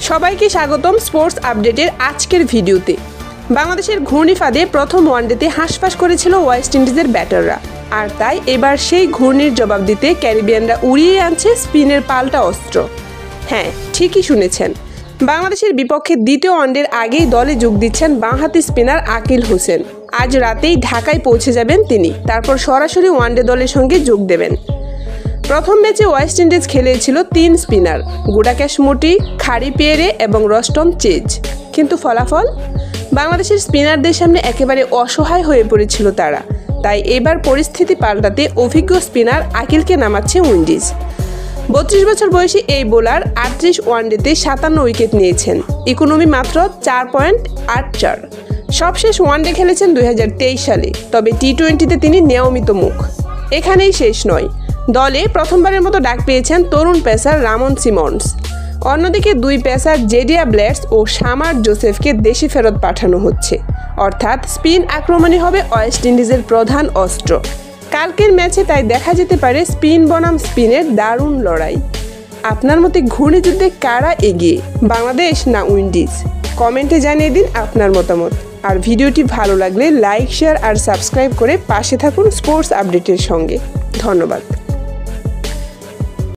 সবাইকে স্বাগতম স্পোর্টস আপডেটের আজকের ভিডিওতে। বাংলাদেশের ঘূর্ণিফাদে প্রথম ওয়ানডেতে হাঁসফাঁস করেছিল ওয়েস্ট ইন্ডিজের ব্যাটাররা, আর তাই এবার সেই ঘূর্ণির জবাব দিতে ক্যারিবিয়ানরা উড়িয়ে আনছে স্পিনের পাল্টা অস্ত্র। হ্যাঁ, ঠিকই শুনেছেন, বাংলাদেশের বিপক্ষে দ্বিতীয় ওয়ানডের আগেই দলে যোগ দিচ্ছেন বাঁহাতি স্পিনার আকিল হোসেন। আজ রাতেই ঢাকায় পৌঁছে যাবেন তিনি, তারপর সরাসরি ওয়ানডে দলের সঙ্গে যোগ দেবেন। প্রথম ম্যাচে ওয়েস্ট ইন্ডিজ খেলেছিল 3 স্পিনার, গুডাকেশ মোটি, খারি পেয়েরে এবং রস্টম চেজ। কিন্তু ফলাফল, বাংলাদেশের স্পিনারদের সামনে একেবারে অসহায় হয়ে পড়েছিল তারা। তাই এবার পরিস্থিতি পাল্টাতে অভিজ্ঞ স্পিনার আকিলকে নামাচ্ছে উইন্ডিজ। 32 বছর বয়সী এই বোলার 38 ওয়ানডেতে 57 উইকেট নিয়েছেন, ইকোনমি মাত্র 4.84। সবশেষ ওয়ানডে খেলেছেন 2023 সালে, তবে টি-20তে তিনি নিয়মিত মুখ। এখানেই শেষ নয়, দলে প্রথমবারের মতো ডাক পেয়েছেন তরুণ পেসার রামন সিমন্স। অন্যদিকে 2 পেসার জেডিয়া ব্লেডস ও শামার জোসেফকে দেশে ফেরত পাঠানো হচ্ছে, অর্থাৎ স্পিন আক্রমণই হবে ওয়েস্ট ইন্ডিজের প্রধান অস্ত্র। কালকের ম্যাচে তাই দেখা যেতে পারে স্পিন বনাম স্পিনের দারুণ লড়াই। আপনার মতে ঘূর্ণিযুদ্ধে কারা এগিয়ে, বাংলাদেশ না উইন্ডিজ? কমেন্টে জানিয়ে দিন আপনার মতামত। আর ভিডিওটি ভালো লাগলে লাইক, শেয়ার আর সাবস্ক্রাইব করে পাশে থাকুন স্পোর্টস আপডেটের সঙ্গে। ধন্যবাদ।